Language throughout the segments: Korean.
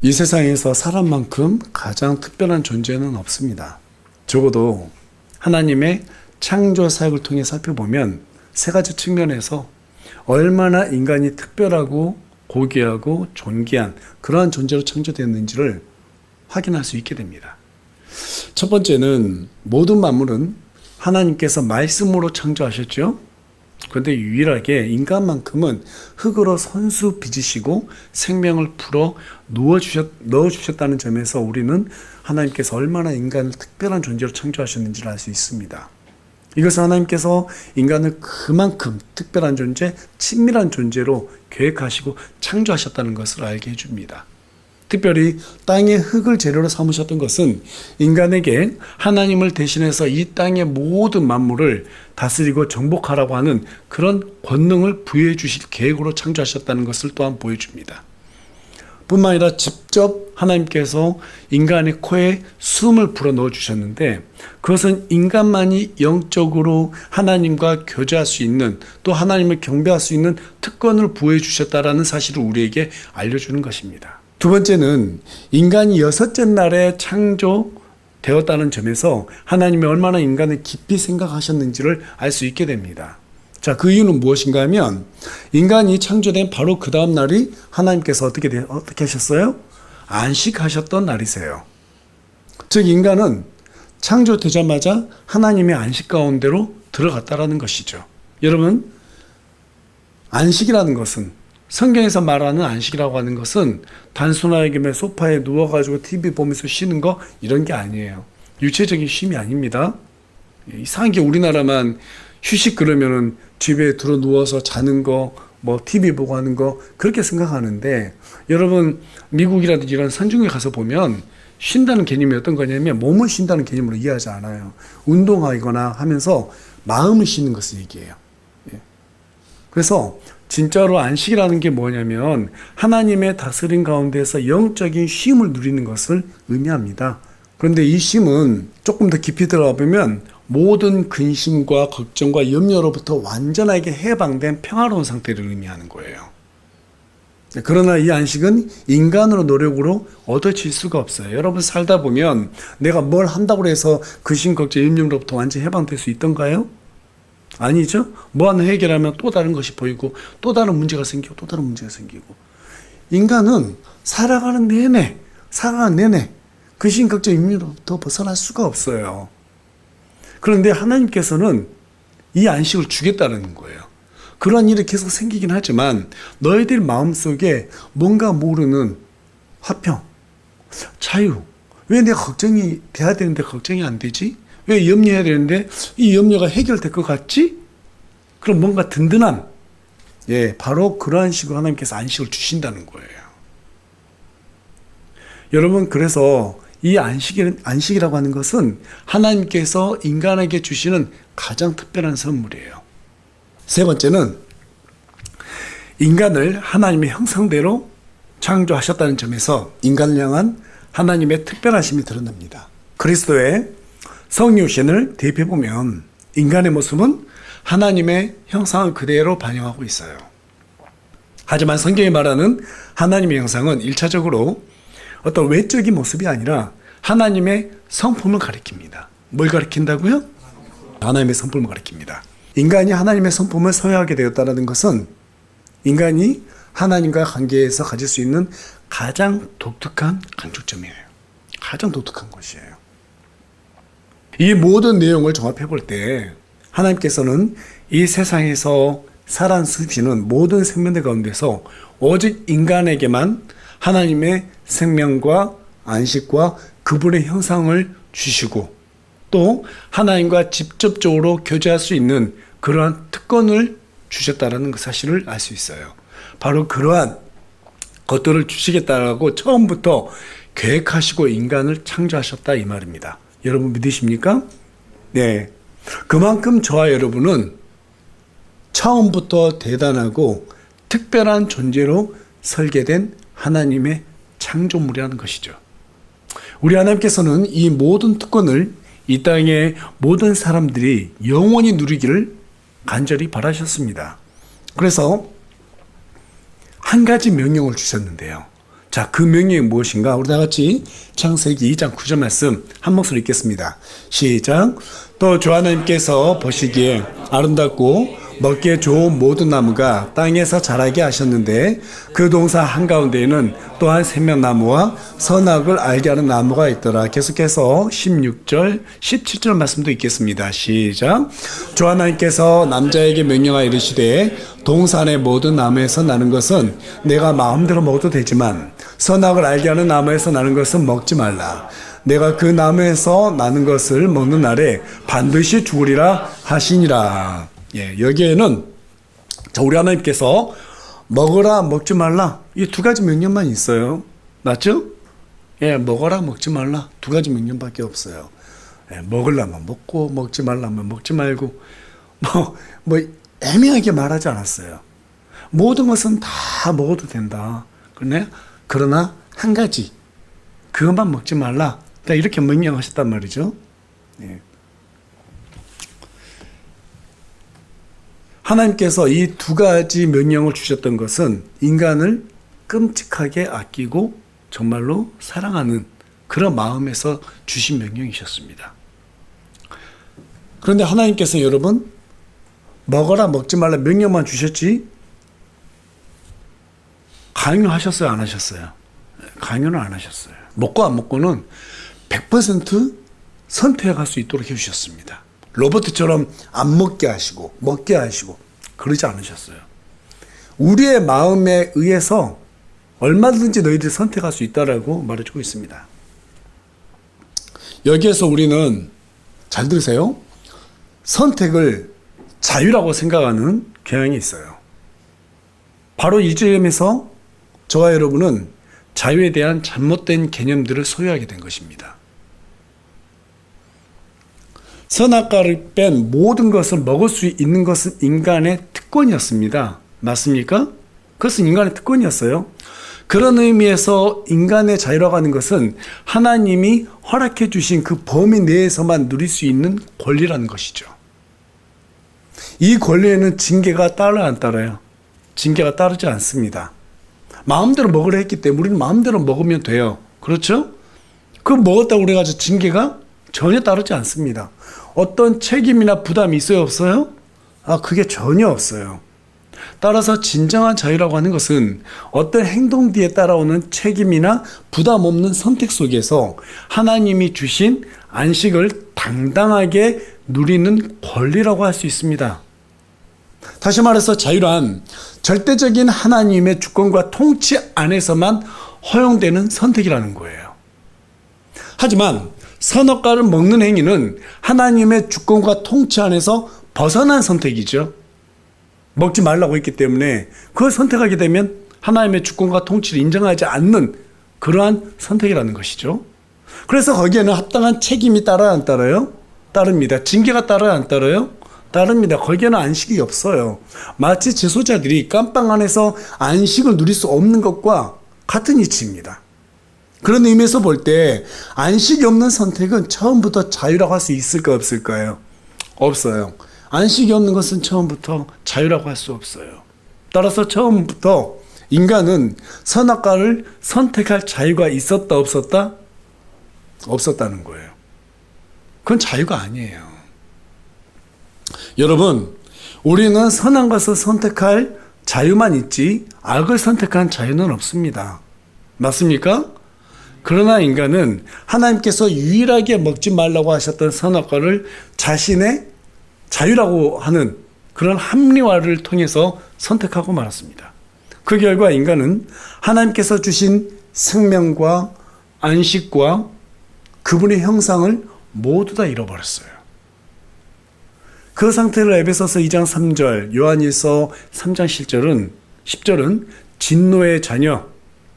이 세상에서 사람만큼 가장 특별한 존재는 없습니다. 적어도 하나님의 창조 사역을 통해 살펴보면 세 가지 측면에서 얼마나 인간이 특별하고 고귀하고 존귀한 그러한 존재로 창조되었는지를 확인할 수 있게 됩니다. 첫 번째는 모든 만물은 하나님께서 말씀으로 창조하셨죠. 그런데 유일하게 인간만큼은 흙으로 손수 빚으시고 생명을 풀어 넣어주셨다는 점에서 우리는 하나님께서 얼마나 인간을 특별한 존재로 창조하셨는지를 알 수 있습니다. 이것은 하나님께서 인간을 그만큼 특별한 존재, 친밀한 존재로 계획하시고 창조하셨다는 것을 알게 해줍니다. 특별히 땅의 흙을 재료로 삼으셨던 것은 인간에게 하나님을 대신해서 이 땅의 모든 만물을 다스리고 정복하라고 하는 그런 권능을 부여해 주실 계획으로 창조하셨다는 것을 또한 보여줍니다. 뿐만 아니라 직접 하나님께서 인간의 코에 숨을 불어 넣어 주셨는데 그것은 인간만이 영적으로 하나님과 교제할 수 있는 또 하나님을 경배할 수 있는 특권을 부여해 주셨다라는 사실을 우리에게 알려주는 것입니다. 두 번째는 인간이 여섯째 날에 창조되었다는 점에서 하나님이 얼마나 인간을 깊이 생각하셨는지를 알 수 있게 됩니다. 자, 그 이유는 무엇인가 하면 인간이 창조된 바로 그 다음 날이 하나님께서 어떻게 하셨어요? 안식하셨던 날이세요. 즉 인간은 창조되자마자 하나님의 안식 가운데로 들어갔다라는 것이죠. 여러분, 안식이라는 것은 성경에서 말하는 안식이라고 하는 것은 단순하게 소파에 누워가지고 TV 보면서 쉬는 거 이런 게 아니에요. 육체적인 쉼이 아닙니다. 이상하게 우리나라만 휴식 그러면은 집에 들어 누워서 자는 거, 뭐 TV 보고 하는 거 그렇게 생각하는데 여러분 미국이라든지 이런 선진국에 가서 보면 쉰다는 개념이 어떤 거냐면 몸을 쉰다는 개념으로 이해하지 않아요. 운동하거나 하면서 마음을 쉬는 것을 얘기해요. 그래서 진짜로 안식이라는 게 뭐냐면 하나님의 다스림 가운데서 영적인 쉼을 누리는 것을 의미합니다. 그런데 이 쉼은 조금 더 깊이 들어가 보면 모든 근심과 걱정과 염려로부터 완전하게 해방된 평화로운 상태를 의미하는 거예요. 그러나 이 안식은 인간으로 노력으로 얻어질 수가 없어요. 여러분 살다 보면 내가 뭘 한다고 해서 근심, 걱정, 염려로부터 완전히 해방될 수 있던가요? 아니죠. 뭐 하나 해결하면 또 다른 것이 보이고 또 다른 문제가 생기고 또 다른 문제가 생기고 인간은 살아가는 내내 근심, 걱정, 염려로부터 벗어날 수가 없어요. 그런데 하나님께서는 이 안식을 주겠다는 거예요. 그런 일이 계속 생기긴 하지만 너희들 마음속에 뭔가 모르는 화평, 자유. 왜 내가 걱정이 돼야 되는데 걱정이 안 되지? 왜 염려해야 되는데 이 염려가 해결될 것 같지? 그럼 뭔가 든든함. 바로 그러한 식으로 하나님께서 안식을 주신다는 거예요. 여러분 그래서 이 안식이라고 하는 것은 하나님께서 인간에게 주시는 가장 특별한 선물이에요. 세 번째는 인간을 하나님의 형상대로 창조하셨다는 점에서 인간을 향한 하나님의 특별하심이 드러납니다. 그리스도의 성육신을 대입해보면 인간의 모습은 하나님의 형상을 그대로 반영하고 있어요. 하지만 성경이 말하는 하나님의 형상은 1차적으로 어떤 외적인 모습이 아니라 하나님의 성품을 가리킵니다. 뭘 가리킨다고요? 하나님의 성품을 가리킵니다. 인간이 하나님의 성품을 소유하게 되었다는 것은 인간이 하나님과 관계에서 가질 수 있는 가장 독특한 강조점이에요. 가장 독특한 것이에요. 이 모든 내용을 종합해 볼 때 하나님께서는 이 세상에서 살아수시는 모든 생명들 가운데서 오직 인간에게만 하나님의 생명과 안식과 그분의 형상을 주시고 또 하나님과 직접적으로 교제할 수 있는 그러한 특권을 주셨다는 그 사실을 알 수 있어요. 바로 그러한 것들을 주시겠다라고 처음부터 계획하시고 인간을 창조하셨다 이 말입니다. 여러분 믿으십니까? 네. 그만큼 저와 여러분은 처음부터 대단하고 특별한 존재로 설계된 하나님의 창조물이라는 것이죠. 우리 하나님께서는 이 모든 특권을 이 땅의 모든 사람들이 영원히 누리기를 간절히 바라셨습니다. 그래서 한 가지 명령을 주셨는데요. 자, 그 명령이 무엇인가? 우리 다 같이 창세기 2장 9절 말씀 한 목소리 읽겠습니다. 시작. 또 주 하나님께서 보시기에 아름답고 먹기에 좋은 모든 나무가 땅에서 자라게 하셨는데 그 동산 한가운데에는 또한 생명나무와 선악을 알게 하는 나무가 있더라. 계속해서 16절, 17절 말씀도 읽겠습니다. 시작. 주 하나님께서 남자에게 명령하여 이르시되 동산의 모든 나무에서 나는 것은 내가 마음대로 먹어도 되지만 선악을 알게 하는 나무에서 나는 것은 먹지 말라. 내가 그 나무에서 나는 것을 먹는 날에 반드시 죽으리라 하시니라. 예, 여기에는 우리 하나님께서 먹으라 먹지 말라 이 두 가지 명령만 있어요. 맞죠? 예, 먹어라 먹지 말라 두 가지 명령밖에 없어요. 예, 먹으려면 먹고 먹지 말라면 먹지 말고 뭐 애매하게 말하지 않았어요. 모든 것은 다 먹어도 된다. 그러나 한 가지 그것만 먹지 말라 이렇게 명령하셨단 말이죠. 예. 하나님께서 이 두 가지 명령을 주셨던 것은 인간을 끔찍하게 아끼고 정말로 사랑하는 그런 마음에서 주신 명령이셨습니다. 그런데 하나님께서 여러분 먹어라 먹지 말라 명령만 주셨지 강요하셨어요 안 하셨어요? 강요는 안 하셨어요. 먹고 안 먹고는 100% 선택할 수 있도록 해주셨습니다. 로버트처럼 안 먹게 하시고 먹게 하시고 그러지 않으셨어요. 우리의 마음에 의해서 얼마든지 너희들이 선택할 수 있다라고 말해주고 있습니다. 여기에서 우리는 잘 들으세요. 선택을 자유라고 생각하는 경향이 있어요. 바로 이 점에서 저와 여러분은 자유에 대한 잘못된 개념들을 소유하게 된 것입니다. 선악과를 뺀 모든 것을 먹을 수 있는 것은 인간의 특권이었습니다. 맞습니까? 그것은 인간의 특권이었어요. 그런 의미에서 인간의 자유라고 하는 것은 하나님이 허락해 주신 그 범위 내에서만 누릴 수 있는 권리라는 것이죠. 이 권리에는 징계가 따라 안 따라요? 징계가 따르지 않습니다. 마음대로 먹으려 했기 때문에 우리는 마음대로 먹으면 돼요. 그렇죠? 그 먹었다고 그래가지고 징계가 전혀 따르지 않습니다. 어떤 책임이나 부담이 있어요, 없어요? 그게 전혀 없어요. 따라서 진정한 자유라고 하는 것은 어떤 행동 뒤에 따라오는 책임이나 부담 없는 선택 속에서 하나님이 주신 안식을 당당하게 누리는 권리라고 할 수 있습니다. 다시 말해서 자유란 절대적인 하나님의 주권과 통치 안에서만 허용되는 선택이라는 거예요. 하지만 선악과를 먹는 행위는 하나님의 주권과 통치 안에서 벗어난 선택이죠. 먹지 말라고 했기 때문에 그걸 선택하게 되면 하나님의 주권과 통치를 인정하지 않는 그러한 선택이라는 것이죠. 그래서 거기에는 합당한 책임이 따라요, 안 따라요? 따릅니다. 징계가 따라요, 안 따라요? 따릅니다. 거기에는 안식이 없어요. 마치 재소자들이 깜빵 안에서 안식을 누릴 수 없는 것과 같은 이치입니다. 그런 의미에서 볼 때 안식이 없는 선택은 처음부터 자유라고 할 수 있을까 없을까요? 없어요. 안식이 없는 것은 처음부터 자유라고 할 수 없어요. 따라서 처음부터 인간은 선악과를 선택할 자유가 있었다 없었다? 없었다는 거예요. 그건 자유가 아니에요. 여러분, 우리는 선한 것을 선택할 자유만 있지 악을 선택한 자유는 없습니다. 맞습니까? 그러나 인간은 하나님께서 유일하게 먹지 말라고 하셨던 선악과를 자신의 자유라고 하는 그런 합리화를 통해서 선택하고 말았습니다. 그 결과 인간은 하나님께서 주신 생명과 안식과 그분의 형상을 모두 다 잃어버렸어요. 그 상태를 에베소서 2장 3절, 요한일서 3장 10절은 진노의 자녀,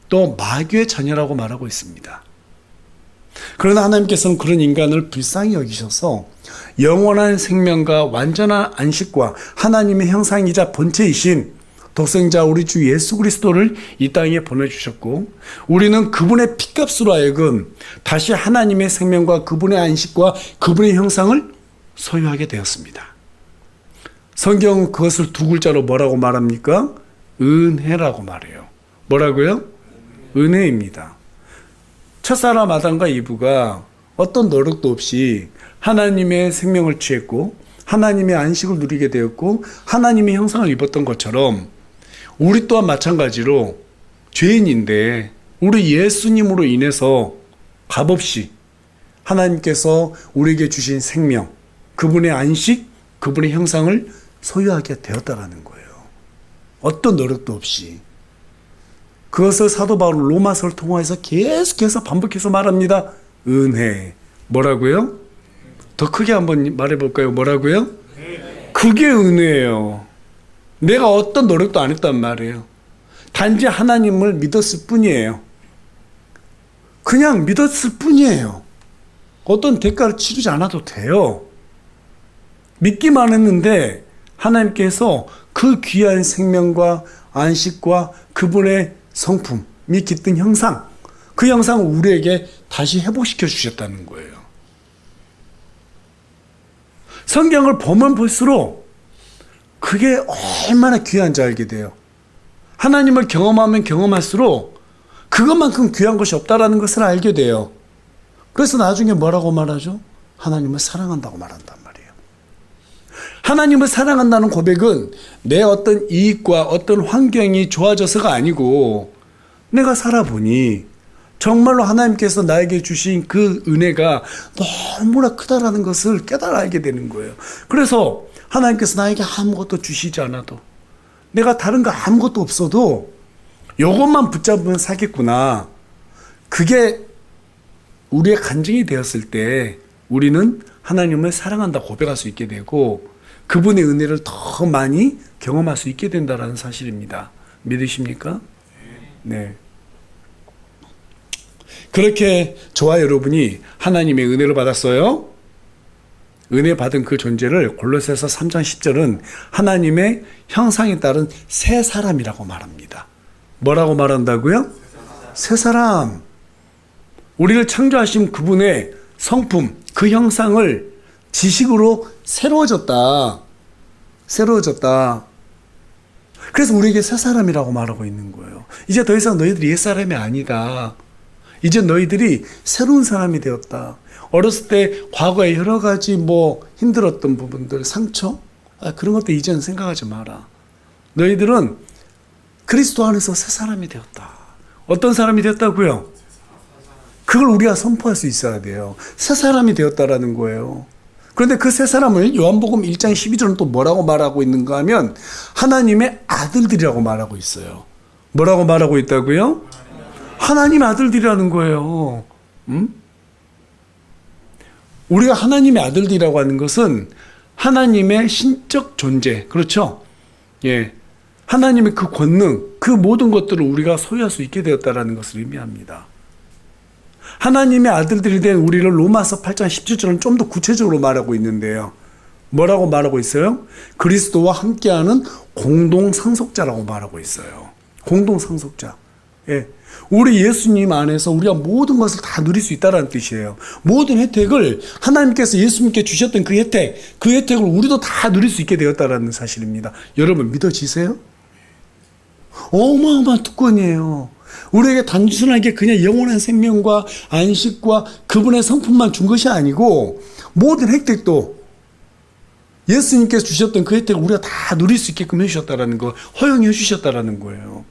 또 마귀의 자녀라고 말하고 있습니다. 그러나 하나님께서는 그런 인간을 불쌍히 여기셔서 영원한 생명과 완전한 안식과 하나님의 형상이자 본체이신 독생자 우리 주 예수 그리스도를 이 땅에 보내주셨고 우리는 그분의 피값으로 하여금 다시 하나님의 생명과 그분의 안식과 그분의 형상을 소유하게 되었습니다. 성경은 그것을 두 글자로 뭐라고 말합니까? 은혜라고 말해요. 뭐라고요? 은혜입니다. 첫사람 아담과 이브가 어떤 노력도 없이 하나님의 생명을 취했고 하나님의 안식을 누리게 되었고 하나님의 형상을 입었던 것처럼 우리 또한 마찬가지로 죄인인데 우리 예수님으로 인해서 값없이 하나님께서 우리에게 주신 생명, 그분의 안식, 그분의 형상을 소유하게 되었다라는 거예요. 어떤 노력도 없이. 그것을 사도 바울 로마서를 통해서 계속해서 반복해서 말합니다. 은혜. 뭐라고요? 더 크게 한번 말해볼까요? 뭐라고요? 그게 은혜예요. 내가 어떤 노력도 안 했단 말이에요. 단지 하나님을 믿었을 뿐이에요. 그냥 믿었을 뿐이에요. 어떤 대가를 치르지 않아도 돼요. 믿기만 했는데 하나님께서 그 귀한 생명과 안식과 그분의 성품이 깃든 형상, 그 형상을 우리에게 다시 회복시켜 주셨다는 거예요. 성경을 보면 볼수록 그게 얼마나 귀한지 알게 돼요. 하나님을 경험하면 경험할수록 그것만큼 귀한 것이 없다라는 것을 알게 돼요. 그래서 나중에 뭐라고 말하죠? 하나님을 사랑한다고 말한단 말이에요. 하나님을 사랑한다는 고백은 내 어떤 이익과 어떤 환경이 좋아져서가 아니고 내가 살아보니 정말로 하나님께서 나에게 주신 그 은혜가 너무나 크다라는 것을 깨달아 알게 되는 거예요. 그래서 하나님께서 나에게 아무것도 주시지 않아도 내가 다른 거 아무것도 없어도 이것만 붙잡으면 사겠구나. 그게 우리의 간증이 되었을 때 우리는 하나님을 사랑한다 고백할 수 있게 되고 그분의 은혜를 더 많이 경험할 수 있게 된다는 사실입니다. 믿으십니까? 네. 그렇게 저와 여러분이 하나님의 은혜를 받았어요. 은혜 받은 그 존재를 골로새서 3장 10절은 하나님의 형상에 따른 새 사람이라고 말합니다. 뭐라고 말한다고요? 새 사람. 우리를 창조하신 그분의 성품, 그 형상을 지식으로 새로워졌다. 새로워졌다. 그래서 우리에게 새 사람이라고 말하고 있는 거예요. 이제 더 이상 너희들이 옛 사람이 아니다. 이제 너희들이 새로운 사람이 되었다. 어렸을 때 과거에 여러 가지 힘들었던 부분들, 상처, 그런 것도 이제는 생각하지 마라. 너희들은 그리스도 안에서 새 사람이 되었다. 어떤 사람이 되었다고요? 그걸 우리가 선포할 수 있어야 돼요. 새 사람이 되었다라는 거예요. 그런데 그 새 사람을 요한복음 1장 12절은 또 뭐라고 말하고 있는가 하면 하나님의 아들들이라고 말하고 있어요. 뭐라고 말하고 있다고요? 하나님의 아들들이라는 거예요. 우리가 하나님의 아들들이라고 하는 것은 하나님의 신적 존재, 그렇죠? 예, 하나님의 그 권능, 그 모든 것들을 우리가 소유할 수 있게 되었다는 것을 의미합니다. 하나님의 아들들이 된 우리를 로마서 8장 17절은 좀 더 구체적으로 말하고 있는데요. 뭐라고 말하고 있어요? 그리스도와 함께하는 공동상속자라고 말하고 있어요. 공동상속자. 예. 우리 예수님 안에서 우리가 모든 것을 다 누릴 수 있다는 뜻이에요. 모든 혜택을 하나님께서 예수님께 주셨던 그 혜택을 우리도 다 누릴 수 있게 되었다는 사실입니다. 여러분 믿어지세요? 어마어마한 특권이에요. 우리에게 단순하게 그냥 영원한 생명과 안식과 그분의 성품만 준 것이 아니고 모든 혜택도 예수님께서 주셨던 그 혜택을 우리가 다 누릴 수 있게끔 해주셨다는 거, 허용해 주셨다는 거예요.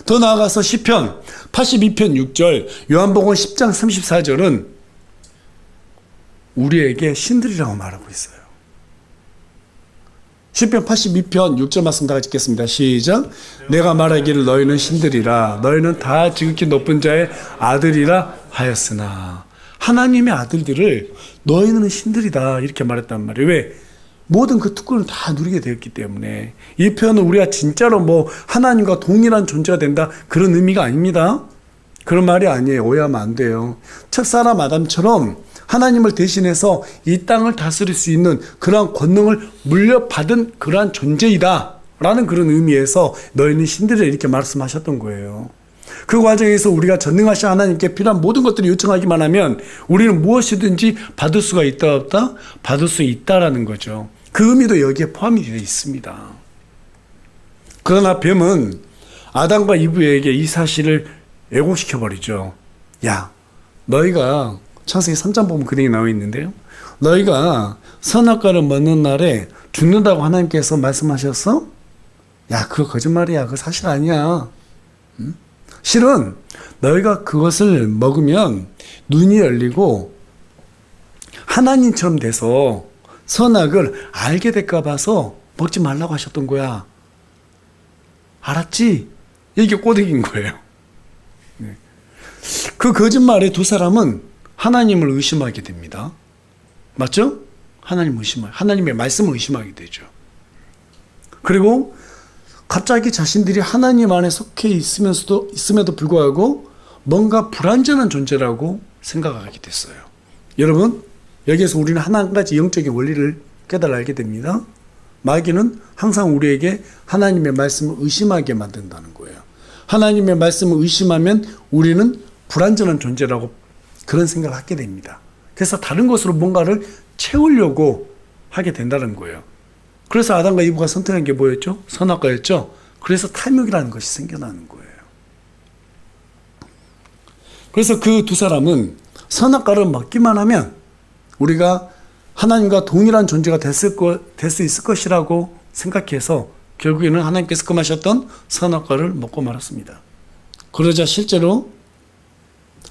더 나아가서 시편 82편 6절, 요한복음 10장 34절은 우리에게 신들이라고 말하고 있어요. 시편 82편 6절 말씀 다 같이 읽겠습니다. 시작. 내가 말하기를 너희는 신들이라 너희는 다 지극히 높은 자의 아들이라 하였으나. 하나님의 아들들을 너희는 신들이다 이렇게 말했단 말이에요. 왜? 모든 그 특권을 다 누리게 되었기 때문에. 이 표현은 우리가 진짜로 하나님과 동일한 존재가 된다 그런 의미가 아닙니다. 그런 말이 아니에요. 오해하면 안 돼요. 첫사람 아담처럼 하나님을 대신해서 이 땅을 다스릴 수 있는 그러한 권능을 물려받은 그러한 존재이다 라는 그런 의미에서 너희는 신들이라 이렇게 말씀하셨던 거예요. 그 과정에서 우리가 전능하신 하나님께 필요한 모든 것들을 요청하기만 하면 우리는 무엇이든지 받을 수가 있다 없다? 받을 수 있다라는 거죠. 그 의미도 여기에 포함이 되어 있습니다. 그러나 뱀은 아담과 이브에게 이 사실을 왜곡시켜버리죠. 야, 너희가 창세기 3장 보면 그렇게 나와 있는데요. 너희가 선악과를 먹는 날에 죽는다고 하나님께서 말씀하셨어? 야, 그거 거짓말이야. 그거 사실 아니야. 응? 실은 너희가 그것을 먹으면 눈이 열리고 하나님처럼 돼서 선악을 알게 될까 봐서 먹지 말라고 하셨던 거야. 알았지? 이게 꼬드긴 거예요. 네. 그 거짓말에 두 사람은 하나님을 의심하게 됩니다. 맞죠? 하나님의 말씀을 의심하게 되죠. 그리고 갑자기 자신들이 하나님 안에 속해 있음에도 불구하고 뭔가 불완전한 존재라고 생각하게 됐어요. 여러분, 여기에서 우리는 한 가지 영적인 원리를 깨달아 알게 됩니다. 마귀는 항상 우리에게 하나님의 말씀을 의심하게 만든다는 거예요. 하나님의 말씀을 의심하면 우리는 불완전한 존재라고 그런 생각을 하게 됩니다. 그래서 다른 것으로 뭔가를 채우려고 하게 된다는 거예요. 그래서 아담과 이브가 선택한 게 뭐였죠? 선악과였죠? 그래서 탐욕이라는 것이 생겨나는 거예요. 그래서 그 두 사람은 선악과를 먹기만 하면 우리가 하나님과 동일한 존재가 될 수 있을 것이라고 생각해서 결국에는 하나님께서 금하셨던 선악과를 먹고 말았습니다. 그러자 실제로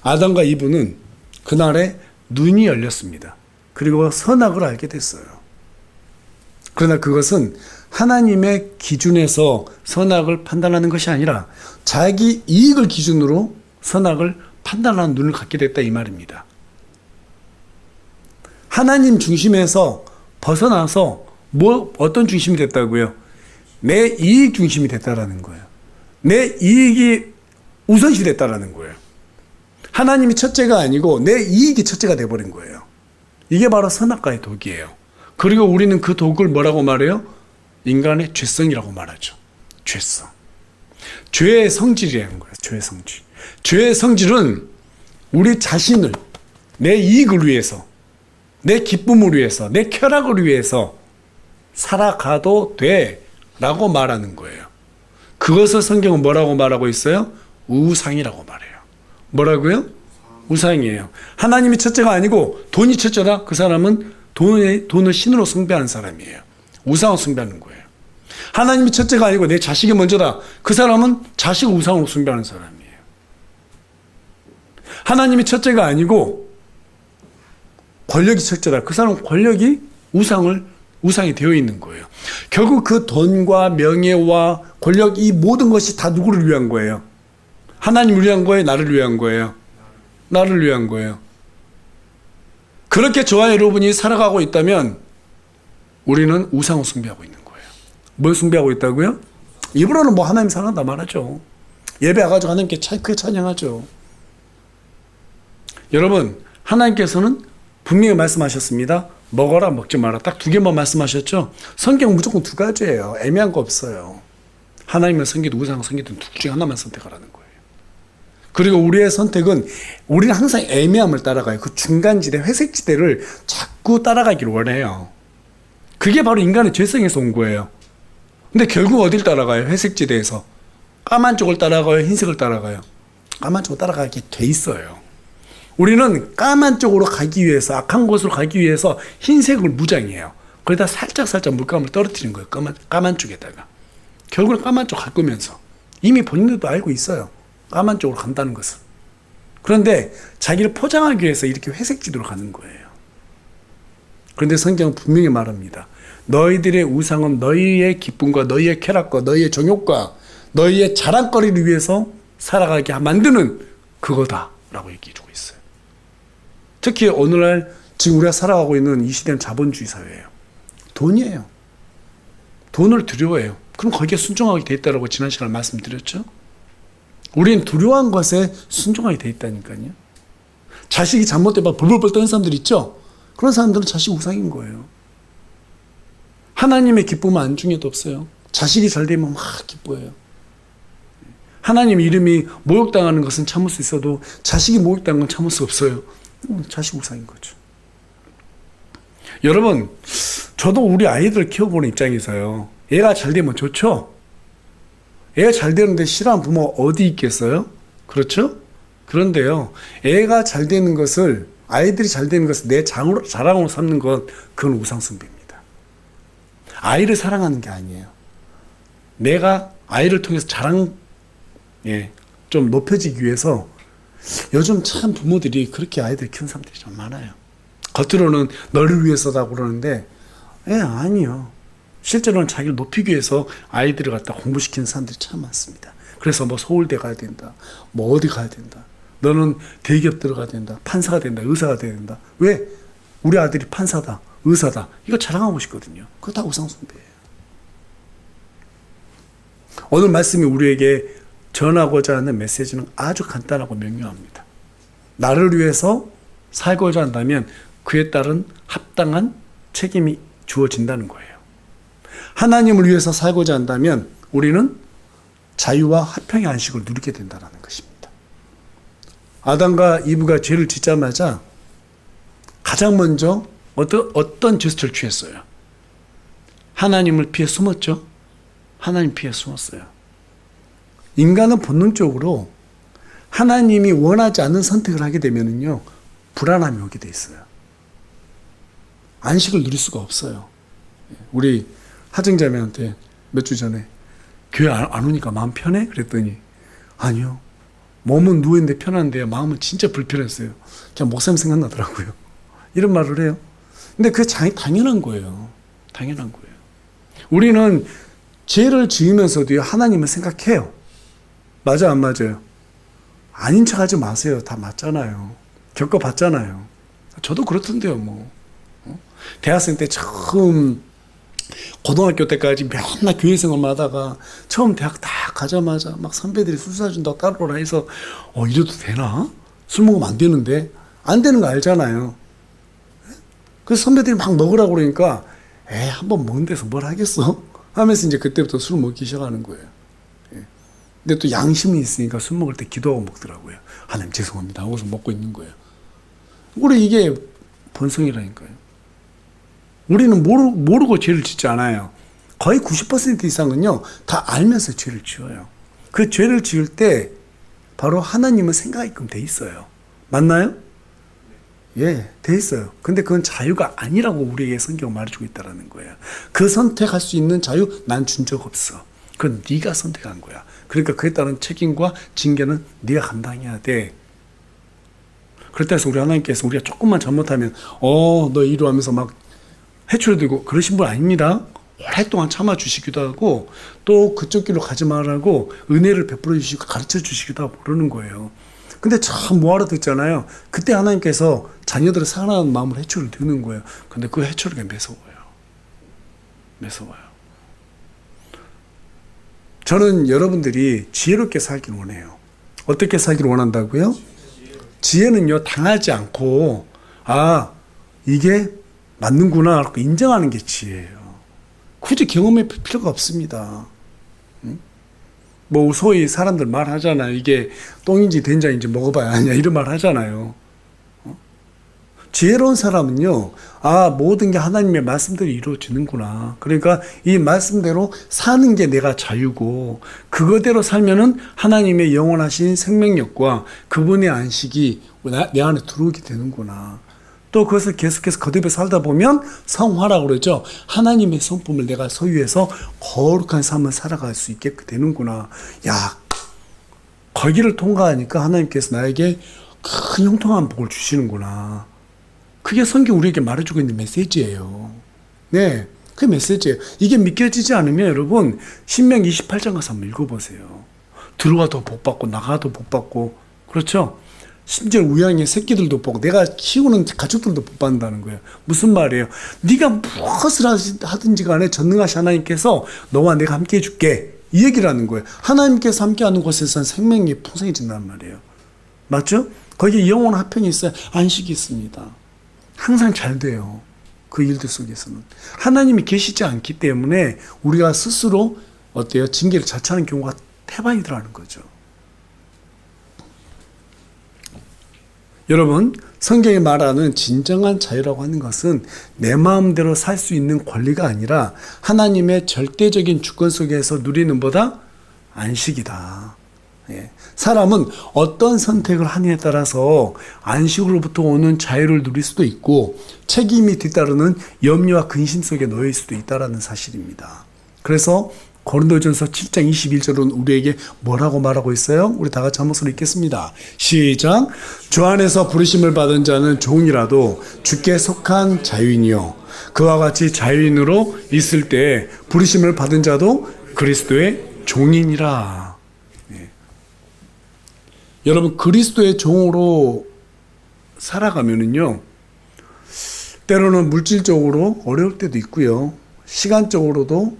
아담과 이브는 그날에 눈이 열렸습니다. 그리고 선악을 알게 됐어요. 그러나 그것은 하나님의 기준에서 선악을 판단하는 것이 아니라 자기 이익을 기준으로 선악을 판단하는 눈을 갖게 됐다 이 말입니다. 하나님 중심에서 벗어나서 어떤 중심이 됐다고요? 내 이익 중심이 됐다라는 거예요. 내 이익이 우선시 됐다라는 거예요. 하나님이 첫째가 아니고 내 이익이 첫째가 돼버린 거예요. 이게 바로 선악과의 독이에요. 그리고 우리는 그 독을 뭐라고 말해요? 인간의 죄성이라고 말하죠. 죄성. 죄의 성질이라는 거예요. 죄의 성질. 죄의 성질은 우리 자신을 내 이익을 위해서, 내 기쁨을 위해서, 내 쾌락을 위해서 살아가도 돼 라고 말하는 거예요. 그것을 성경은 뭐라고 말하고 있어요? 우상이라고 말해요. 뭐라고요? 우상이에요. 하나님이 첫째가 아니고 돈이 첫째다? 그 사람은 돈을 신으로 숭배하는 사람이에요. 우상을 숭배하는 거예요. 하나님이 첫째가 아니고 내 자식이 먼저다? 그 사람은 자식을 우상으로 숭배하는 사람이에요. 하나님이 첫째가 아니고 권력이 첫째다? 그 사람은 권력이 우상이 되어 있는 거예요. 결국 그 돈과 명예와 권력, 이 모든 것이 다 누구를 위한 거예요? 하나님을 위한 거예요? 나를 위한 거예요? 나를 위한 거예요. 그렇게 저와 여러분이 살아가고 있다면 우리는 우상을 숭배하고 있는 거예요. 뭘 숭배하고 있다고요? 입으로는 뭐 하나님 사랑한다 말하죠. 예배 와가지고 하나님께 크게 찬양하죠. 여러분, 하나님께서는 분명히 말씀하셨습니다. 먹어라, 먹지 마라. 딱 두 개만 말씀하셨죠. 성경 무조건 두 가지예요. 애매한 거 없어요. 하나님을 섬기든 우상을 섬기든 둘 중에 하나만 선택하라는 거예요. 그리고 우리의 선택은, 우리는 항상 애매함을 따라가요. 그 중간지대, 회색지대를 자꾸 따라가기를 원해요. 그게 바로 인간의 죄성에서 온 거예요. 근데 결국 어딜 따라가요? 회색지대에서. 까만 쪽을 따라가요? 흰색을 따라가요? 까만 쪽을 따라가게 돼 있어요. 우리는 까만 쪽으로 가기 위해서, 악한 곳으로 가기 위해서 흰색을 무장해요. 그러다 살짝 물감을 떨어뜨리는 거예요. 까만 쪽에다가. 결국은 까만 쪽 갈 거면서. 이미 본인들도 알고 있어요. 까만 쪽으로 간다는 것을. 그런데 자기를 포장하기 위해서 이렇게 회색지대로 가는 거예요. 그런데 성경은 분명히 말합니다. 너희들의 우상은 너희의 기쁨과 너희의 쾌락과 너희의 정욕과 너희의 자랑거리를 위해서 살아가게 만드는 그거다라고 얘기해주고 있어요. 특히 오늘날 지금 우리가 살아가고 있는 이 시대는 자본주의 사회예요. 돈이에요. 돈을 두려워해요. 그럼 거기에 순종하게 돼 있다고 지난 시간에 말씀드렸죠. 우리는 두려워한 것에 순종하게 돼 있다니까요. 자식이 잘못되면 벌벌벌 떠는 사람들 있죠. 그런 사람들은 자식 우상인 거예요. 하나님의 기쁨은 안중에도 없어요. 자식이 잘 되면 막 기뻐해요. 하나님 이름이 모욕당하는 것은 참을 수 있어도 자식이 모욕당하는 건 참을 수 없어요. 자식 우상인 거죠. 여러분, 저도 우리 아이들을 키워보는 입장에서요. 얘가 잘 되면 좋죠. 애가 잘 되는데 싫어하는 부모 어디 있겠어요? 그렇죠? 그런데요, 애가 잘 되는 것을, 아이들이 잘 되는 것을 내 자랑으로 삼는 것, 그건 우상숭배입니다. 아이를 사랑하는 게 아니에요. 내가 아이를 통해서 좀 높여지기 위해서 요즘 참 부모들이 그렇게 아이들 키우는 사람들이 좀 많아요. 겉으로는 너를 위해서다 그러는데, 아니요. 실제로는 자기를 높이기 위해서 아이들을 갖다 공부시키는 사람들이 참 많습니다. 그래서 뭐 서울대 가야 된다, 뭐 어디 가야 된다, 너는 대기업 들어가야 된다, 판사가 된다, 의사가 돼야 된다. 왜? 우리 아들이 판사다, 의사다, 이거 자랑하고 싶거든요. 그거 다 우상숭배예요. 오늘 말씀이 우리에게 전하고자 하는 메시지는 아주 간단하고 명료합니다. 나를 위해서 살고자 한다면 그에 따른 합당한 책임이 주어진다는 거예요. 하나님을 위해서 살고자 한다면 우리는 자유와 화평의 안식을 누리게 된다는 것입니다. 아담과 이브가 죄를 짓자마자 가장 먼저 어떤 제스처를 취했어요? 하나님을 피해 숨었죠? 하나님 피해 숨었어요. 인간은 본능적으로 하나님이 원하지 않는 선택을 하게 되면은요, 불안함이 오게 돼 있어요. 안식을 누릴 수가 없어요. 우리 하정자매한테 몇 주 전에 교회 안 오니까 마음 편해? 그랬더니 아니요. 몸은 누워있는데 편한데 마음은 진짜 불편했어요. 그냥 목사님 생각나더라고요. 이런 말을 해요. 근데 그게 당연한 거예요. 당연한 거예요. 우리는 죄를 지으면서도 하나님을 생각해요. 맞아, 안 맞아요? 아닌 척 하지 마세요. 다 맞잖아요. 겪어봤잖아요. 저도 그렇던데요, 뭐. 대학생 때 처음, 고등학교 때까지 맨날 교회 생활만 하다가 처음 대학 딱 가자마자 막 선배들이 술 사준다고 따라오라 해서 이래도 되나? 술 먹으면 안 되는데? 안 되는 거 알잖아요. 그래서 선배들이 막 먹으라고 그러니까 한번 먹는 데서 뭘 하겠어? 하면서 이제 그때부터 술 먹기 시작하는 거예요. 근데 또 양심이 있으니까 술 먹을 때 기도하고 먹더라고요. 하나님 죄송합니다 하고서 먹고 있는 거예요. 우리 이게 본성이라니까요. 우리는 모르고 죄를 짓지 않아요. 거의 90% 이상은요, 다 알면서 죄를 지어요. 그 죄를 지을 때 바로 하나님은 생각하게끔 돼 있어요. 맞나요? 예, 돼 있어요. 근데 그건 자유가 아니라고 우리에게 성경은 말해주고 있다는 거예요. 그 선택할 수 있는 자유 난 준 적 없어. 그건 네가 선택한 거야. 그러니까 그에 따른 책임과 징계는 네가 감당해야 돼. 그럴 때서 우리 하나님께서 우리가 조금만 잘못하면 너 이리 하면서 막 해초를 들고 그러신 분 아닙니다. 오랫동안 참아주시기도 하고 또 그쪽 길로 가지 말라고 은혜를 베풀어 주시고 가르쳐 주시기도 하고 그러는 거예요. 근데 참 뭐 알아듣잖아요. 그때 하나님께서 자녀들을 사랑하는 마음으로 해초를 드는 거예요. 근데 그 해초를 그냥 매서워요. 매서워요. 저는 여러분들이 지혜롭게 살기를 원해요. 어떻게 살기를 원한다고요? 지혜는요, 당하지 않고 이게 맞는구나 라고 인정하는 게 지혜예요. 굳이 경험할 필요가 없습니다. 뭐 소위 사람들 말하잖아요. 이게 똥인지 된장인지 먹어봐야 하냐 이런 말 하잖아요. 지혜로운 사람은요, 모든 게 하나님의 말씀대로 이루어지는구나. 그러니까 이 말씀대로 사는 게 내가 자유고, 그거대로 살면은 하나님의 영원하신 생명력과 그분의 안식이 내 안에 들어오게 되는구나. 또 그것을 계속해서 거듭해 살다 보면 성화라고 그러죠. 하나님의 성품을 내가 소유해서 거룩한 삶을 살아갈 수 있게 되는구나. 거기를 통과하니까 하나님께서 나에게 큰 형통한 복을 주시는구나. 그게 성경 우리에게 말해주고 있는 메시지예요. 네, 그 메시지예요. 이게 믿겨지지 않으면 여러분 신명기 28장 가서 한번 읽어보세요. 들어가도 복받고 나가도 복받고, 그렇죠? 심지어 우양의 새끼들도 복받고 내가 키우는 가축들도 복받는다는 거예요. 무슨 말이에요? 네가 무엇을 하든지 간에 전능하신 하나님께서 너와 내가 함께 해줄게, 이 얘기를 하는 거예요. 하나님께서 함께하는 곳에서는 생명이 풍성해진단 말이에요. 맞죠? 거기에 영원한 화평이 있어요. 안식이 있습니다. 항상 잘 돼요. 그 일들 속에서는. 하나님이 계시지 않기 때문에 우리가 스스로 징계를 자처하는 경우가 태반이더라는 거죠. 여러분, 성경이 말하는 진정한 자유라고 하는 것은 내 마음대로 살 수 있는 권리가 아니라 하나님의 절대적인 주권 속에서 누리는 보다 안식이다. 예. 사람은 어떤 선택을 하느냐에 따라서 안식으로부터 오는 자유를 누릴 수도 있고 책임이 뒤따르는 염려와 근심 속에 놓일 수도 있다는 사실입니다. 그래서 고린도전서 7장 21절은 우리에게 뭐라고 말하고 있어요? 우리 다 같이 한 목소리 읽겠습니다. 시작. 주 안에서 부르심을 받은 자는 종이라도 주께 속한 자유인이요 그와 같이 자유인으로 있을 때 부르심을 받은 자도 그리스도의 종인이라. 네. 여러분 그리스도의 종으로 살아가면은요 때로는 물질적으로 어려울 때도 있고요 시간적으로도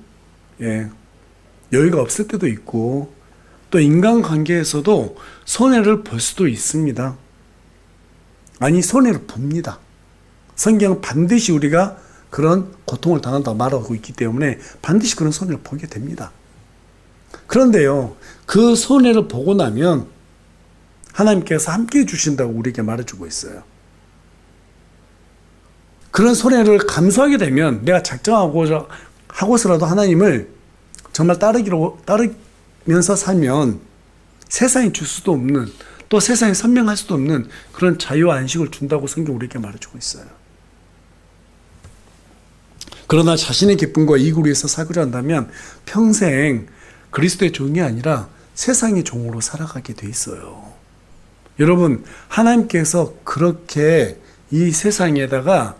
여유가 없을 때도 있고 또 인간관계에서도 손해를 볼 수도 있습니다. 아니 손해를 봅니다. 성경은 반드시 우리가 그런 고통을 당한다고 말하고 있기 때문에 반드시 그런 손해를 보게 됩니다. 그런데요 그 손해를 보고 나면 하나님께서 함께해 주신다고 우리에게 말해주고 있어요. 그런 손해를 감수하게 되면 내가 하고서라도 하나님을 정말 따르면서 살면 세상이 줄 수도 없는 또 세상에 선명할 수도 없는 그런 자유와 안식을 준다고 성경 우리에게 말해주고 있어요. 그러나 자신의 기쁨과 이익을 위해서 살고자 한다면 평생 그리스도의 종이 아니라 세상의 종으로 살아가게 돼 있어요. 여러분 하나님께서 그렇게 이 세상에다가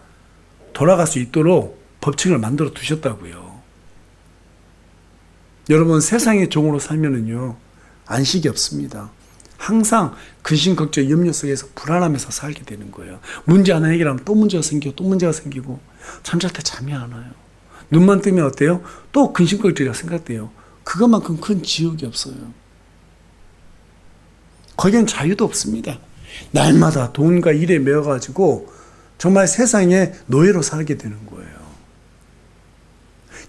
돌아갈 수 있도록 법칙을 만들어 두셨다고요. 여러분 세상의 종으로 살면은요 안식이 없습니다. 항상 근심 걱정 염려 속에서 불안하면서 살게 되는 거예요. 문제 하나 해결하면 또 문제가 생기고 또 문제가 생기고 잠잘 때 잠이 안 와요. 눈만 뜨면 어때요? 또 근심 걱정이 생각돼요. 그것만큼 큰 지옥이 없어요. 거기엔 자유도 없습니다. 날마다 돈과 일에 매여가지고 정말 세상의 노예로 살게 되는 거예요.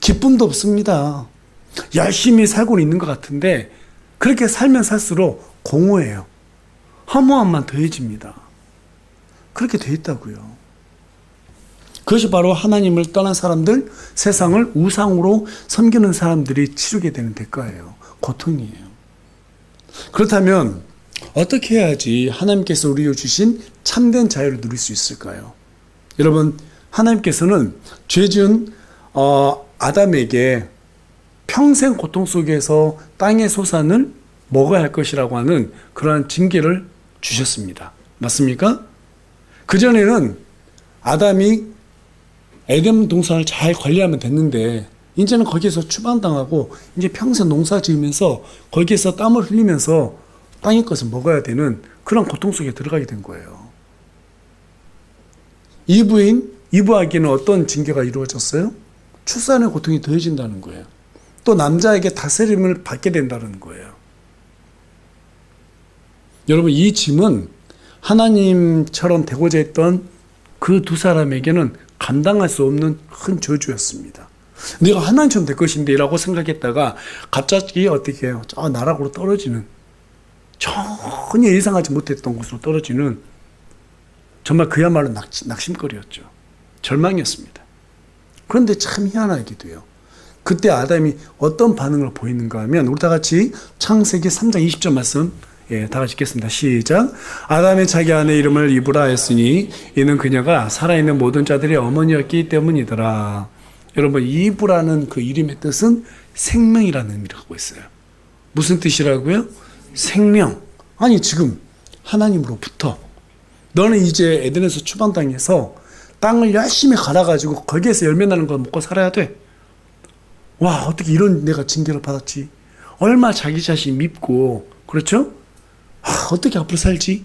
기쁨도 없습니다. 열심히 살고 있는 것 같은데 그렇게 살면 살수록 공허해요. 허무함만 더해집니다. 그렇게 돼 있다고요. 그것이 바로 하나님을 떠난 사람들, 세상을 우상으로 섬기는 사람들이 치르게 되는 대가예요. 고통이에요. 그렇다면 어떻게 해야지 하나님께서 우리에게 주신 참된 자유를 누릴 수 있을까요? 여러분 하나님께서는 죄지은 아담에게 평생 고통 속에서 땅의 소산을 먹어야 할 것이라고 하는 그러한 징계를 주셨습니다. 맞습니까? 그전에는 아담이 에덴 동산을 잘 관리하면 됐는데 이제는 거기에서 추방당하고 이제 평생 농사 지으면서 거기에서 땀을 흘리면서 땅의 것을 먹어야 되는 그런 고통 속에 들어가게 된 거예요. 이브에게는 어떤 징계가 이루어졌어요? 출산의 고통이 더해진다는 거예요. 또 남자에게 다스림을 받게 된다는 거예요. 여러분 이 짐은 하나님처럼 되고자 했던 그 두 사람에게는 감당할 수 없는 큰 저주였습니다. 내가 하나님처럼 될 것인데 라고 생각했다가 갑자기 어떻게 해요? 저 나락으로 떨어지는 전혀 예상하지 못했던 곳으로 떨어지는 정말 그야말로 낙심거리였죠. 절망이었습니다. 그런데 참 희한하게도요. 그때 아담이 어떤 반응을 보이는가 하면 우리 다 같이 창세기 3장 20절 말씀 다 같이 읽겠습니다. 시작. 아담의 자기 아내 이름을 이브라 했으니 이는 그녀가 살아있는 모든 자들의 어머니였기 때문이더라. 여러분 이브라는 그 이름의 뜻은 생명이라는 의미를 갖고 있어요. 무슨 뜻이라고요? 생명. 아니 지금 하나님으로부터 너는 이제 에덴에서 추방당해서 땅을 열심히 갈아가지고 거기에서 열매 나는 걸 먹고 살아야 돼. 와 어떻게 이런 내가 징계를 받았지. 얼마 자기 자신 밉고 그렇죠? 어떻게 앞으로 살지?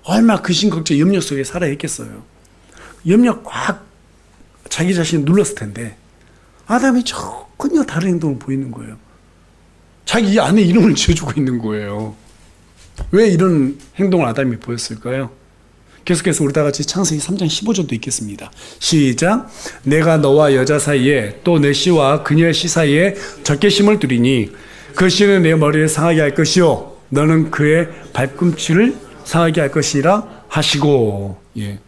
얼마 근심 걱정 염려 속에 살아야 했겠어요. 염려 꽉 자기 자신을 눌렀을 텐데 아담이 전혀 다른 행동을 보이는 거예요. 자기 아내 이름을 지어주고 있는 거예요. 왜 이런 행동을 아담이 보였을까요? 계속해서 우리 다 같이 창세기 3장 15절도 읽겠습니다. 시작. 내가 너와 여자 사이에 또 내 씨와 그녀의 씨 사이에 적개심을 두리니 그 씨는 내 머리를 상하게 할 것이요 너는 그의 발꿈치를 상하게 할 것이라 하시고. 예.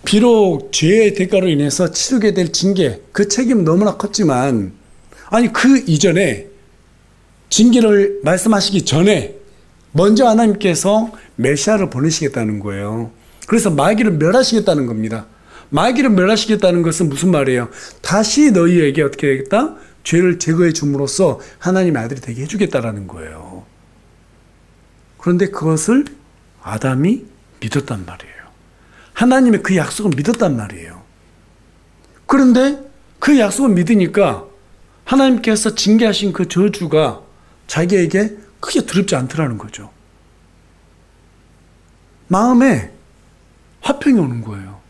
비록 죄의 대가로 인해서 치르게 될 징계 그 책임은 너무나 컸지만 아니 그 이전에 징계를 말씀하시기 전에 먼저 하나님께서 메시아를 보내시겠다는 거예요. 그래서 마귀를 멸하시겠다는 겁니다. 마귀를 멸하시겠다는 것은 무슨 말이에요? 다시 너희에게 어떻게 하겠다? 죄를 제거해 줌으로써 하나님의 아들이 되게 해주겠다라는 거예요. 그런데 그것을 아담이 믿었단 말이에요. 하나님의 그 약속을 믿었단 말이에요. 그런데 그 약속을 믿으니까 하나님께서 징계하신 그 저주가 자기에게 크게 두렵지 않더라는 거죠. 마음에 화평이 오는 거예요.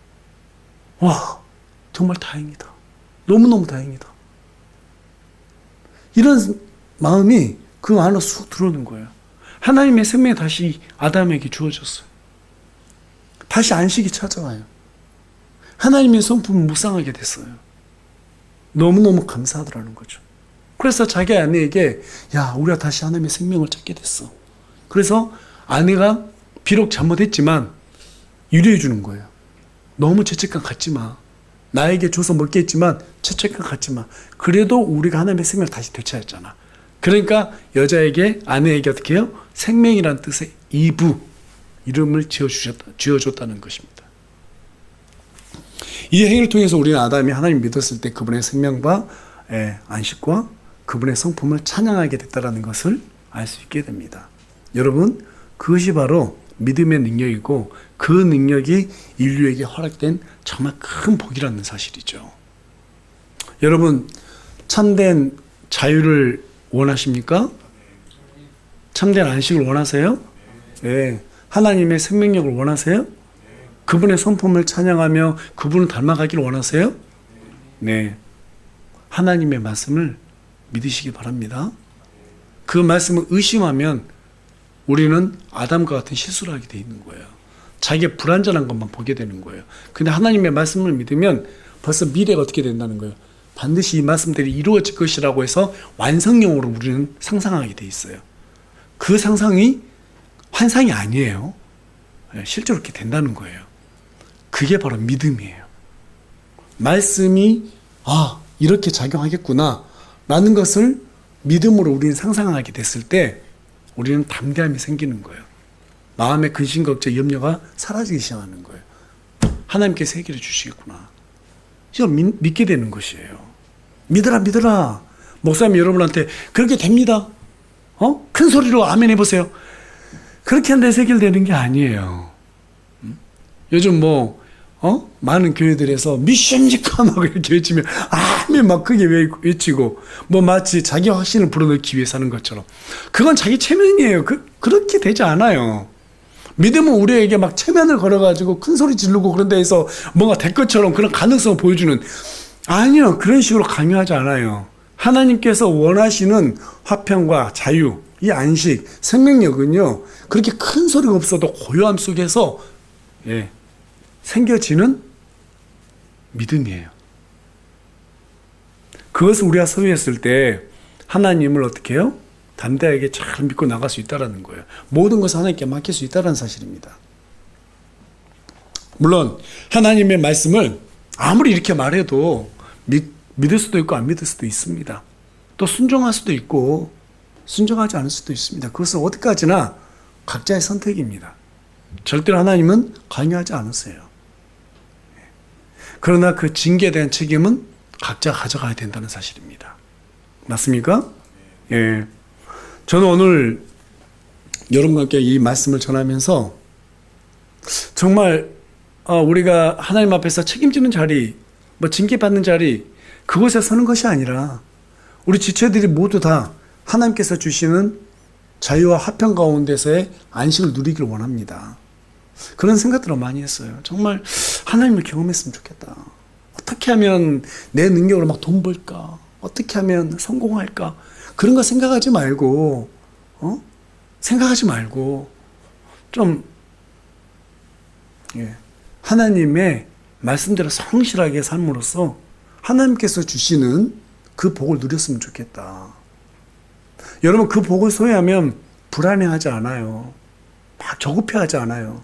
와, 정말 다행이다. 너무너무 다행이다. 이런 마음이 그 안으로 쑥 들어오는 거예요. 하나님의 생명이 다시 아담에게 주어졌어요. 다시 안식이 찾아와요. 하나님의 성품을 묵상하게 됐어요. 너무너무 감사하더라는 거죠. 그래서 자기 아내에게 야, 우리가 다시 하나님의 생명을 찾게 됐어. 그래서 아내가 비록 잘못했지만 유리해 주는 거예요. 너무 죄책감 갖지 마. 나에게 줘서 먹겠지만 죄책감 갖지 마. 그래도 우리가 하나님의 생명을 다시 되찾았잖아. 그러니까 여자에게, 아내에게 어떻게 해요? 생명이란 뜻의 이브, 이름을 지어줬다는 것입니다. 이 행위를 통해서 우리는 아담이 하나님 믿었을 때 그분의 생명과 안식과 그분의 성품을 찬양하게 됐다는 것을 알 수 있게 됩니다. 여러분, 그것이 바로 믿음의 능력이고 그 능력이 인류에게 허락된 정말 큰 복이라는 사실이죠. 여러분, 참된 자유를 원하십니까? 참된 안식을 원하세요? 네. 하나님의 생명력을 원하세요? 그분의 성품을 찬양하며 그분을 닮아가기를 원하세요? 네. 하나님의 말씀을 믿으시기 바랍니다. 그 말씀을 의심하면 우리는 아담과 같은 실수를 하게 돼 있는 거예요. 자기의 불완전한 것만 보게 되는 거예요. 근데 하나님의 말씀을 믿으면 벌써 미래가 어떻게 된다는 거예요. 반드시 이 말씀들이 이루어질 것이라고 해서 완성형으로 우리는 상상하게 돼 있어요. 그 상상이 환상이 아니에요. 실제로 그렇게 된다는 거예요. 그게 바로 믿음이에요. 말씀이 이렇게 작용하겠구나 라는 것을 믿음으로 우리는 상상하게 됐을 때 우리는 담대함이 생기는 거예요. 마음의 근심, 걱정, 염려가 사라지기 시작하는 거예요. 하나님께서 해결해 주시겠구나. 이걸 믿게 되는 것이에요. 믿어라. 목사님 여러분한테 그렇게 됩니다. 큰 소리로 아멘 해보세요. 그렇게 한데 해결되는 게 아니에요. 요즘 많은 교회들에서 미션직화 막 이렇게 외치면 아멘 막 크게 외치고 마치 자기 확신을 불어넣기 위해서 하는 것처럼 그건 자기 체면이에요. 그렇게 되지 않아요. 믿음은 우리에게 막 체면을 걸어가지고 큰 소리 지르고 그런 데에서 뭔가 될 것처럼 그런 가능성을 보여주는, 아니요, 그런 식으로 강요하지 않아요. 하나님께서 원하시는 화평과 자유, 이 안식, 생명력은요 그렇게 큰 소리가 없어도 고요함 속에서 생겨지는 믿음이에요. 그것을 우리가 소유했을 때 하나님을 어떻게 해요? 담대하게 잘 믿고 나갈 수 있다는 거예요. 모든 것을 하나님께 맡길 수 있다는 사실입니다. 물론 하나님의 말씀을 아무리 이렇게 말해도 믿을 수도 있고 안 믿을 수도 있습니다. 또 순종할 수도 있고 순종하지 않을 수도 있습니다. 그것은 어디까지나 각자의 선택입니다. 절대로 하나님은 강요하지 않으세요. 그러나 그 징계에 대한 책임은 각자 가져가야 된다는 사실입니다. 맞습니까? 예. 저는 오늘 여러분과 함께 이 말씀을 전하면서 정말 우리가 하나님 앞에서 책임지는 자리, 징계받는 자리, 그곳에 서는 것이 아니라 우리 지체들이 모두 다 하나님께서 주시는 자유와 화평 가운데서의 안식을 누리기를 원합니다. 그런 생각들을 많이 했어요. 정말 하나님을 경험했으면 좋겠다. 어떻게 하면 내 능력으로 막 돈 벌까? 어떻게 하면 성공할까? 그런 거 생각하지 말고, 좀, 하나님의 말씀대로 성실하게 삶으로써 하나님께서 주시는 그 복을 누렸으면 좋겠다. 여러분, 그 복을 소유하면 불안해하지 않아요. 막 조급해하지 않아요.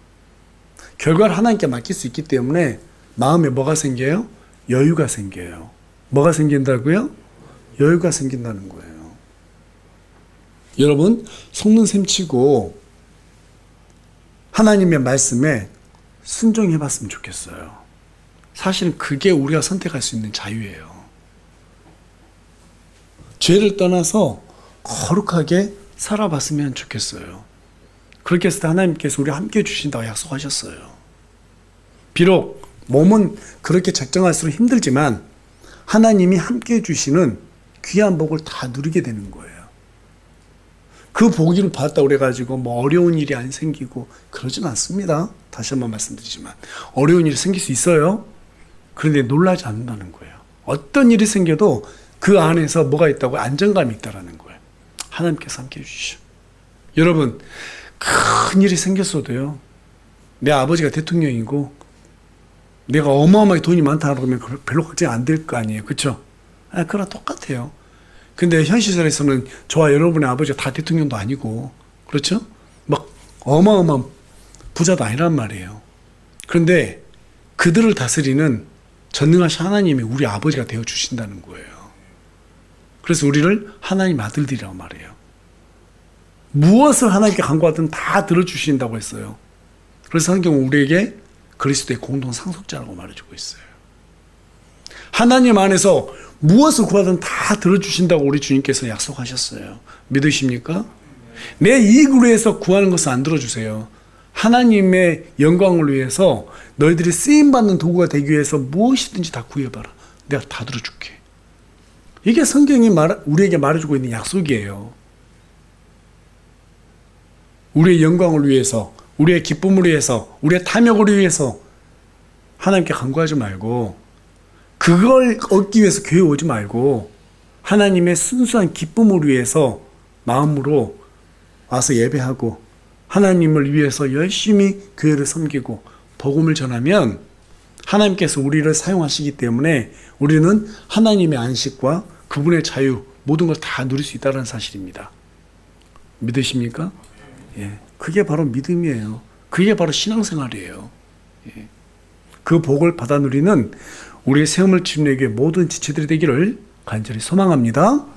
결과를 하나님께 맡길 수 있기 때문에 마음에 뭐가 생겨요? 여유가 생겨요. 뭐가 생긴다고요? 여유가 생긴다는 거예요. 여러분, 속는 셈 치고 하나님의 말씀에 순종해 봤으면 좋겠어요. 사실은 그게 우리가 선택할 수 있는 자유예요. 죄를 떠나서 거룩하게 살아봤으면 좋겠어요. 그렇게 했을 때 하나님께서 우리 함께 해주신다고 약속하셨어요. 비록 몸은 그렇게 작정할수록 힘들지만 하나님이 함께 해주시는 귀한 복을 다 누리게 되는 거예요. 그 복을 받았다고 그래가지고 뭐 어려운 일이 안 생기고 그러진 않습니다. 다시 한번 말씀드리지만 어려운 일이 생길 수 있어요. 그런데 놀라지 않는다는 거예요. 어떤 일이 생겨도 그 안에서 뭐가 있다고? 안정감이 있다는 거예요. 하나님께서 함께 해주시죠. 여러분, 큰 일이 생겼어도요, 내 아버지가 대통령이고 내가 어마어마하게 돈이 많다 그러면 별로 걱정이 안 될 거 아니에요. 그렇죠? 그거랑 똑같아요. 근데 현실에서는 저와 여러분의 아버지가 다 대통령도 아니고, 그렇죠? 막 어마어마한 부자도 아니란 말이에요. 그런데 그들을 다스리는 전능하신 하나님이 우리 아버지가 되어 주신다는 거예요. 그래서 우리를 하나님 아들들이라고 말해요. 무엇을 하나님께 간구하든 다 들어주신다고 했어요. 그래서 성경은 우리에게 그리스도의 공동 상속자라고 말해주고 있어요. 하나님 안에서 무엇을 구하든 다 들어주신다고 우리 주님께서 약속하셨어요. 믿으십니까? 내 이익을 위해서 구하는 것을 안 들어주세요. 하나님의 영광을 위해서 너희들이 쓰임받는 도구가 되기 위해서 무엇이든지 다 구해봐라. 내가 다 들어줄게. 이게 성경이 우리에게 말해주고 있는 약속이에요. 우리의 영광을 위해서, 우리의 기쁨을 위해서, 우리의 탐욕을 위해서 하나님께 간구하지 말고, 그걸 얻기 위해서 교회 오지 말고 하나님의 순수한 기쁨을 위해서 마음으로 와서 예배하고 하나님을 위해서 열심히 교회를 섬기고 복음을 전하면 하나님께서 우리를 사용하시기 때문에 우리는 하나님의 안식과 그분의 자유, 모든 걸 다 누릴 수 있다는 사실입니다. 믿으십니까? 예, 그게 바로 믿음이에요. 그게 바로 신앙생활이에요. 예. 그 복을 받아 누리는 우리의 세움을 치는 모든 지체들이 되기를 간절히 소망합니다.